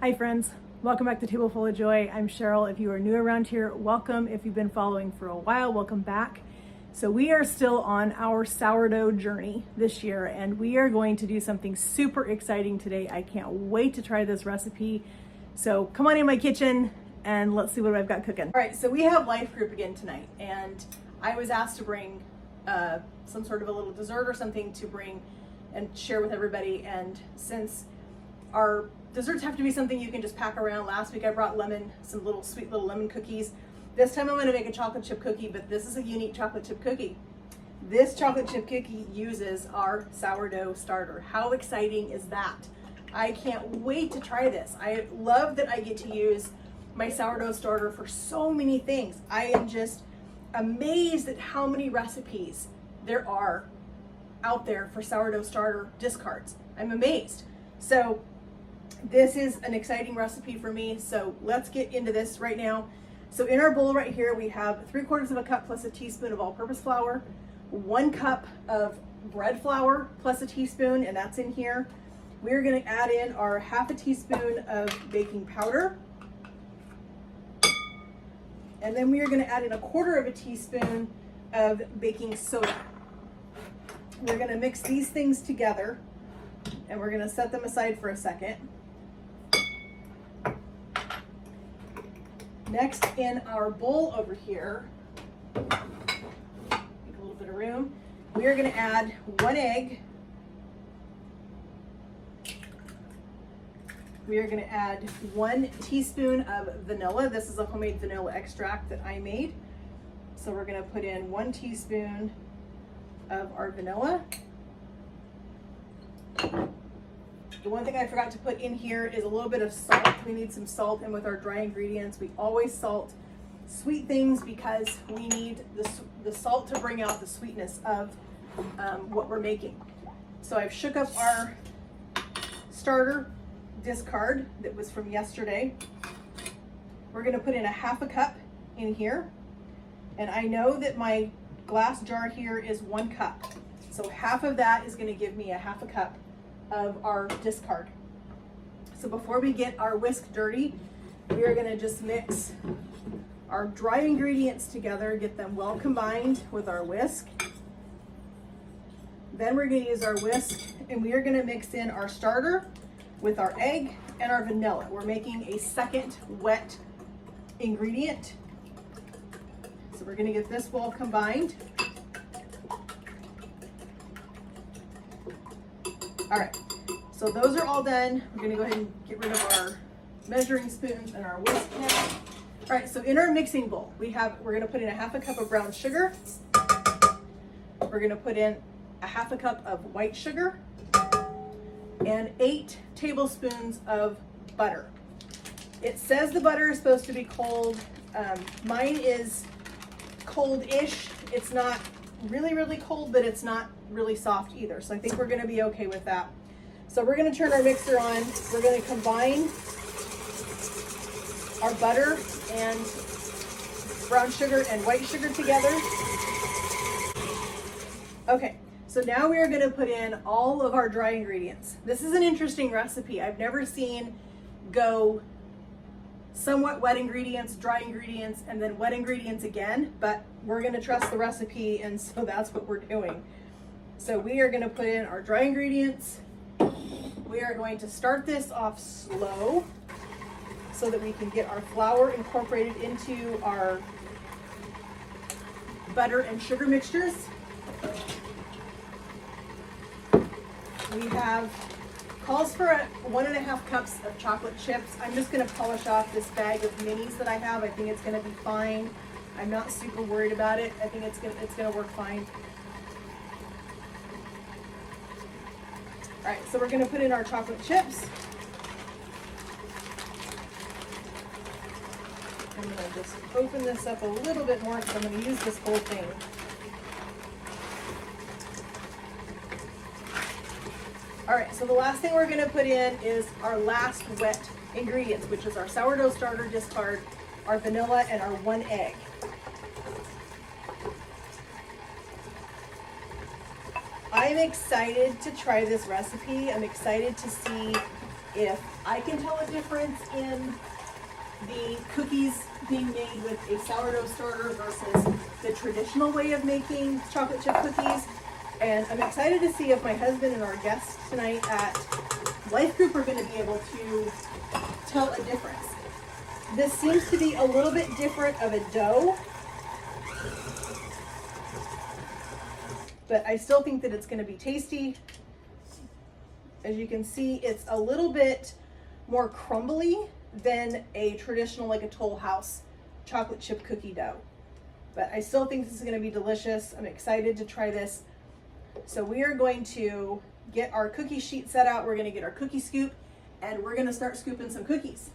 Hi friends, welcome back to Table Full of Joy. I'm Cheryl. If you are new around here, welcome. If you've been following for a while, welcome back. So we are still on our sourdough journey this year, and we are going to do something super exciting today. I can't wait to try this recipe. So come on in my kitchen and let's see what I've got cooking. All right, so we have life group again tonight, and I was asked to bring some sort of a little dessert or something to bring and share with everybody. And since our desserts have to be something you can just pack around. Last week I brought some sweet little lemon cookies. This time I'm going to make a chocolate chip cookie, but this is a unique chocolate chip cookie. This chocolate chip cookie uses our sourdough starter. How exciting is that? I can't wait to try this. I love that I get to use my sourdough starter for so many things. I am just amazed at how many recipes there are out there for sourdough starter discards. I'm amazed. So this is an exciting recipe for me, so let's get into this right now. So in our bowl right here, we have 3/4 of a cup plus a teaspoon of all-purpose flour, 1 cup of bread flour plus a teaspoon, and that's in here. We're gonna add in our 1/2 teaspoon of baking powder. And then we are gonna add in 1/4 teaspoon of baking soda. We're gonna mix these things together, and we're gonna set them aside for a second. Next, in our bowl over here, make a little bit of room, we are going to add 1 egg. We are going to add 1 teaspoon of vanilla. This is a homemade vanilla extract that I made. So we're going to put in 1 teaspoon of our vanilla. The one thing I forgot to put in here is a little bit of salt. We need some salt, and with our dry ingredients, we always salt sweet things because we need the salt to bring out the sweetness of what we're making. So I've shook up our starter discard that was from yesterday. We're gonna put in 1/2 cup in here. And I know that my glass jar here is 1 cup. So half of that is gonna give me 1/2 cup of our discard. So before we get our whisk dirty, we are going to just mix our dry ingredients together, get them well combined with our whisk. Then we're going to use our whisk, and we are going to mix in our starter with our egg and our vanilla. We're making a second wet ingredient. So we're going to get this well combined. All right, so those are all done. We're gonna go ahead and get rid of our measuring spoons and our whisk now. All right, so in our mixing bowl, we're gonna put in 1/2 cup of brown sugar. We're gonna put in 1/2 cup of white sugar and 8 tablespoons of butter. It says the butter is supposed to be cold. Mine is cold-ish. It's not really, really cold, but it's not really soft either. So I think we're gonna be okay with that. So we're gonna turn our mixer on. We're gonna combine our butter and brown sugar and white sugar together. Okay, so now we are gonna put in all of our dry ingredients. This is an interesting recipe. I've never seen go somewhat wet ingredients, dry ingredients, and then wet ingredients again, but we're gonna trust the recipe, and so that's what we're doing. So we are gonna put in our dry ingredients. We are going to start this off slow so that we can get our flour incorporated into our butter and sugar mixtures. We have calls for 1.5 cups of chocolate chips. I'm just gonna polish off this bag of minis that I have. I think it's gonna be fine. I'm not super worried about it. I think it's gonna work fine. All right, so we're gonna put in our chocolate chips. I'm gonna just open this up a little bit more because I'm gonna use this whole thing. All right, so the last thing we're gonna put in is our last wet ingredients, which is our sourdough starter discard, our vanilla, and our 1 egg. I'm excited to try this recipe. I'm excited to see if I can tell a difference in the cookies being made with a sourdough starter versus the traditional way of making chocolate chip cookies. And I'm excited to see if my husband and our guests tonight at Life Group are going to be able to tell a difference. This seems to be a little bit different of a dough, but I still think that it's going to be tasty. As you can see, it's a little bit more crumbly than a traditional, like a Toll House chocolate chip cookie dough. But I still think this is going to be delicious. I'm excited to try this. So we are going to get our cookie sheet set out. We're going to get our cookie scoop, and we're going to start scooping some cookies.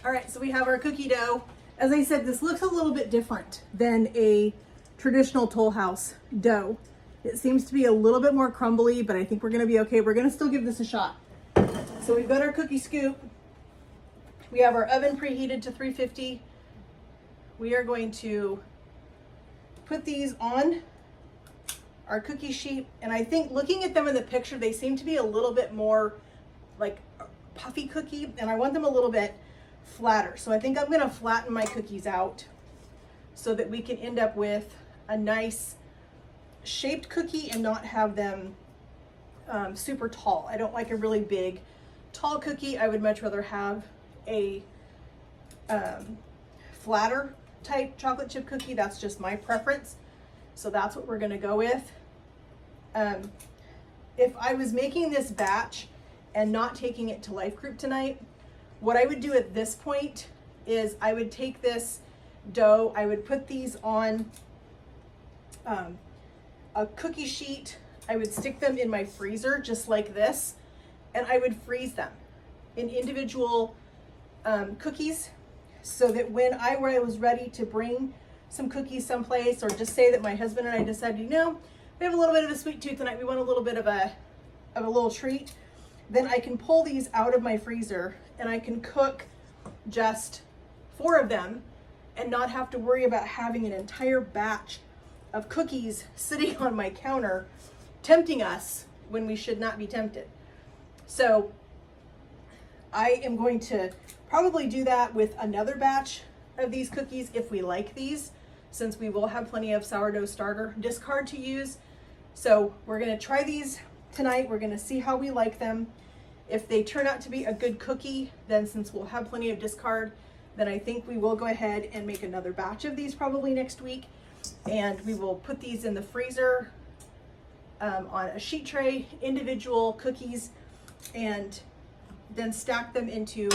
All right, so we have our cookie dough. As I said, this looks a little bit different than a traditional Toll House dough. It seems to be a little bit more crumbly, but I think we're going to be okay. We're going to still give this a shot. So we've got our cookie scoop. We have our oven preheated to 350. We are going to put these on our cookie sheet, and I think looking at them in the picture, they seem to be a little bit more like puffy cookie, and I want them a little bit flatter. So I think I'm going to flatten my cookies out so that we can end up with a nice shaped cookie and not have them super tall. I don't like a really big tall cookie. I would much rather have a flatter type chocolate chip cookie. That's just my preference. So that's what we're going to go with. If I was making this batch and not taking it to Life Group tonight, what I would do at this point is I would take this dough, I would put these on a cookie sheet, I would stick them in my freezer just like this, and I would freeze them in individual cookies so that when I was ready to bring some cookies someplace, or just say that my husband and I decided, you know, we have a little bit of a sweet tooth tonight, we want a little bit of a little treat, then I can pull these out of my freezer and I can cook just 4 of them and not have to worry about having an entire batch of cookies sitting on my counter tempting us when we should not be tempted. So I am going to probably do that with another batch of these cookies if we like these, since we will have plenty of sourdough starter discard to use. So we're going to try these tonight. We're going to see how we like them. If they turn out to be a good cookie, then since we'll have plenty of discard, then I think we will go ahead and make another batch of these probably next week. And we will put these in the freezer on a sheet tray, individual cookies, and then stack them into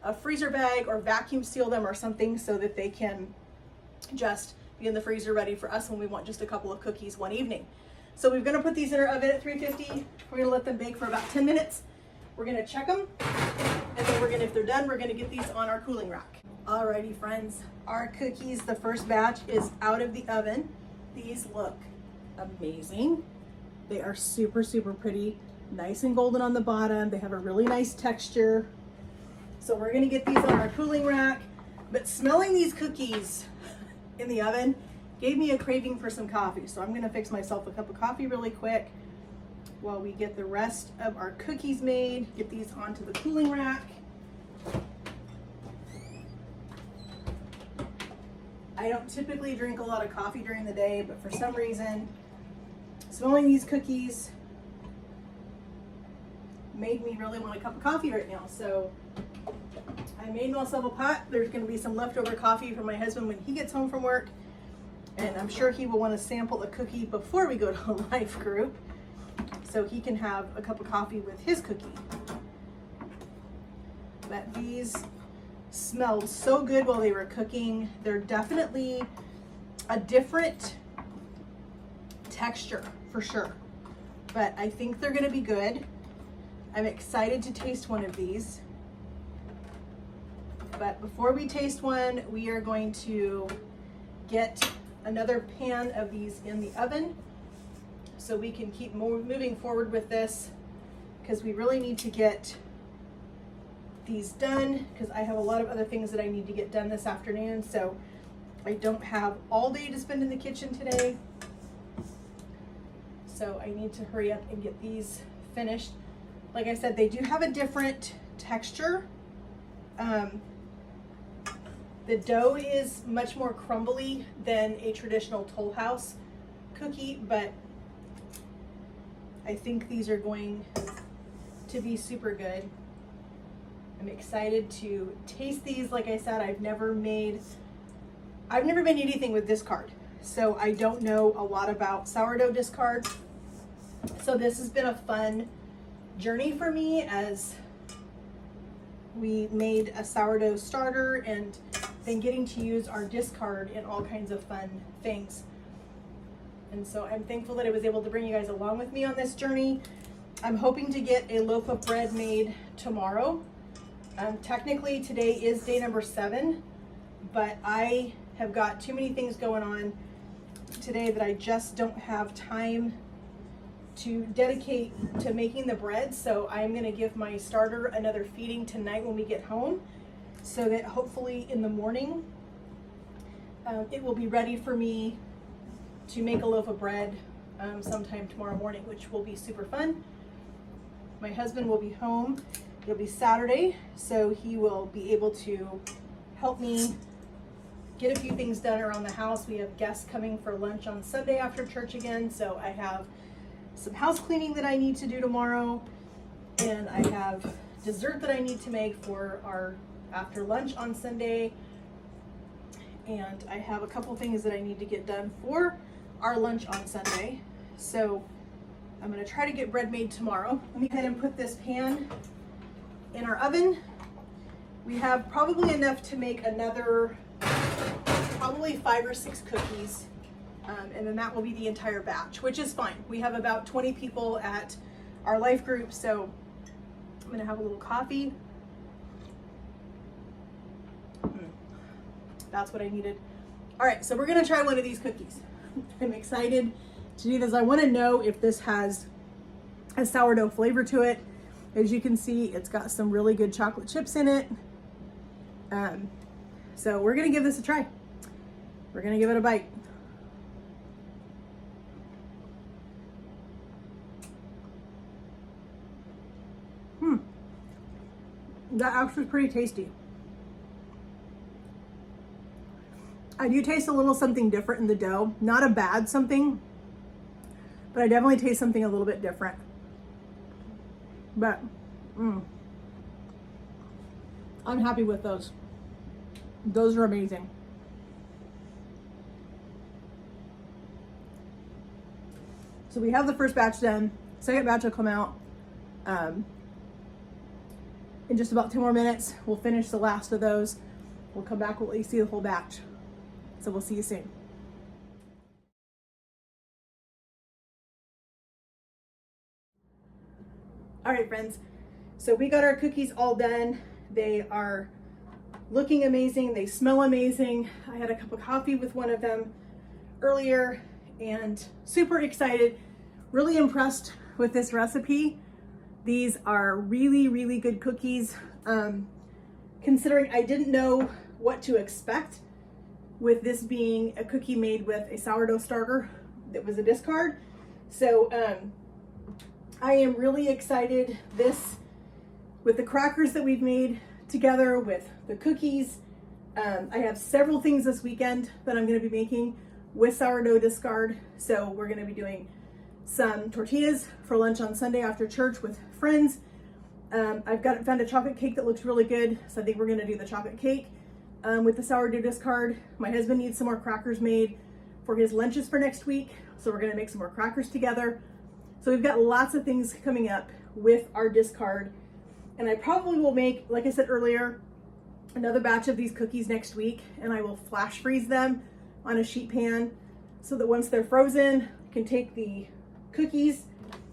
a freezer bag or vacuum seal them or something so that they can just be in the freezer ready for us when we want just a couple of cookies one evening. So we're going to put these in our oven at 350. We're going to let them bake for about 10 minutes. We're going to check them, and then if they're done, we're going to get these on our cooling rack. Alrighty friends, our cookies, the first batch is out of the oven. These look amazing. They are super, super pretty, nice and golden on the bottom. They have a really nice texture. So we're going to get these on our cooling rack. But smelling these cookies in the oven gave me a craving for some coffee. So I'm going to fix myself a cup of coffee really quick while we get the rest of our cookies made. Get these onto the cooling rack. I don't typically drink a lot of coffee during the day, but for some reason, smelling these cookies made me really want a cup of coffee right now. So I made myself a pot. There's going to be some leftover coffee for my husband when he gets home from work. And I'm sure he will want to sample a cookie before we go to a Life Group, so he can have a cup of coffee with his cookie. But these smelled so good while they were cooking. They're definitely a different texture for sure, but I think they're going to be good. I'm excited to taste one of these. But before we taste one, we are going to get another pan of these in the oven so we can keep moving forward with this, because we really need to get these done, because I have a lot of other things that I need to get done this afternoon, so I don't have all day to spend in the kitchen today. So I need to hurry up and get these finished. Like I said, they do have a different texture. The dough is much more crumbly than a traditional Toll House cookie, but I think these are going to be super good. I'm excited to taste these. Like I said, I've never made anything with discard, so I don't know a lot about sourdough discard. So this has been a fun journey for me as we made a sourdough starter and then getting to use our discard in all kinds of fun things. And so I'm thankful that I was able to bring you guys along with me on this journey. I'm hoping to get a loaf of bread made tomorrow. Technically today is day number 7, but I have got too many things going on today that I just don't have time to dedicate to making the bread. So I'm gonna give my starter another feeding tonight when we get home, so that hopefully in the morning it will be ready for me to make a loaf of bread sometime tomorrow morning, which will be super fun. My husband will be home. It'll be Saturday, so he will be able to help me get a few things done around the house. We have guests coming for lunch on Sunday after church again, so I have some house cleaning that I need to do tomorrow, and I have dessert that I need to make for our after lunch on Sunday, and I have a couple things that I need to get done for our lunch on Sunday. So I'm going to try to get bread made tomorrow. Let me go ahead and put this pan in our oven. We have probably enough to make another probably 5 or 6 cookies, and then that will be the entire batch, which is fine. We have about 20 people at our life group, so I'm going to have a little coffee. That's what I needed. All right, so we're going to try one of these cookies. I'm excited to do this. I want to know if this has a sourdough flavor to it. As you can see, it's got some really good chocolate chips in it. So we're going to give this a try. We're going to give it a bite. That actually is pretty tasty. I do taste a little something different in the dough. Not a bad something, but I definitely taste something a little bit different. But I'm happy with those. Those are amazing. So we have the first batch done. Second batch will come out in just about 10 more minutes. We'll finish the last of those. We'll come back, we'll see the whole batch. So we'll see you soon. All right, friends. So we got our cookies all done. They are looking amazing. They smell amazing. I had a cup of coffee with one of them earlier and super excited, really impressed with this recipe. These are really, really good cookies. Considering I didn't know what to expect with this being a cookie made with a sourdough starter that was a discard. So I am really excited. This, with the crackers that we've made together with the cookies, I have several things this weekend that I'm going to be making with sourdough discard. So we're going to be doing some tortillas for lunch on Sunday after church with friends. I've found a chocolate cake that looks really good, so I think we're going to do the chocolate cake with the sourdough discard. My husband needs some more crackers made for his lunches for next week, so we're going to make some more crackers together. So we've got lots of things coming up with our discard, and I probably will make, like I said earlier, another batch of these cookies next week, and I will flash freeze them on a sheet pan so that once they're frozen, I can take the cookies,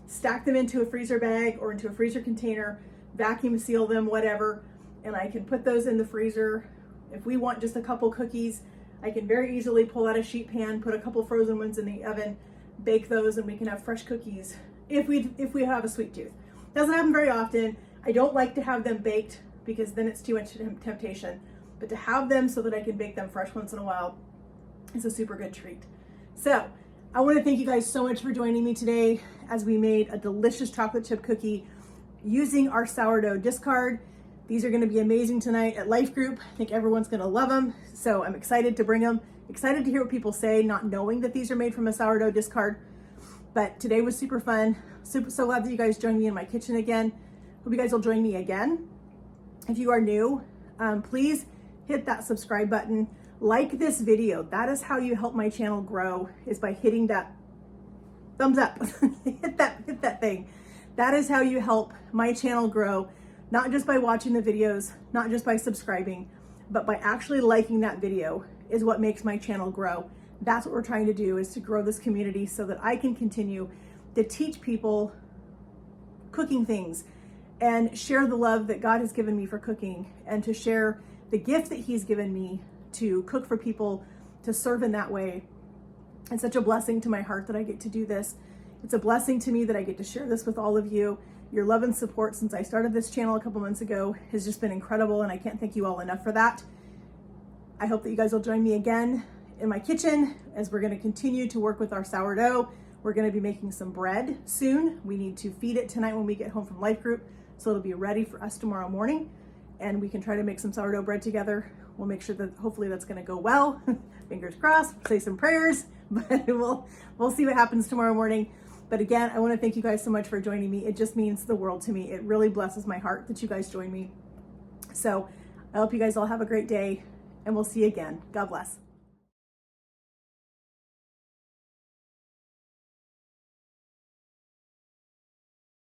stack them into a freezer bag or into a freezer container, vacuum seal them, whatever, and I can put those in the freezer. If we want just a couple cookies, I can very easily pull out a sheet pan, put a couple frozen ones in the oven, bake those, and we can have fresh cookies if we have a sweet tooth. Doesn't happen very often. I don't like to have them baked because then it's too much temptation, but to have them so that I can bake them fresh once in a while is a super good treat. So I want to thank you guys so much for joining me today as we made a delicious chocolate chip cookie using our sourdough discard. These are going to be amazing tonight at Life Group. I think everyone's going to love them. So I'm excited to bring them. Excited to hear what people say, not knowing that these are made from a sourdough discard. But today was super fun. So glad that you guys joined me in my kitchen again. Hope you guys will join me again. If you are new, please hit that subscribe button. Like this video. That is how you help my channel grow, is by hitting that thumbs up. hit that thing. That is how you help my channel grow, not just by watching the videos, not just by subscribing, but by actually liking that video is what makes my channel grow. That's what we're trying to do, is to grow this community so that I can continue to teach people cooking things and share the love that God has given me for cooking, and to share the gift that He's given me to cook for people, to serve in that way. It's such a blessing to my heart that I get to do this. It's a blessing to me that I get to share this with all of you. Your love and support since I started this channel a couple months ago has just been incredible, and I can't thank you all enough for that. I hope that you guys will join me again in my kitchen as we're going to continue to work with our sourdough. We're going to be making some bread soon. We need to feed it tonight when we get home from Life Group, so it'll be ready for us tomorrow morning, and we can try to make some sourdough bread together. We'll make sure that hopefully that's going to go well. Fingers crossed, say some prayers, but we'll see what happens tomorrow morning. But again, I want to thank you guys so much for joining me. It just means the world to me. It really blesses my heart that you guys join me. So I hope you guys all have a great day, and we'll see you again. God bless.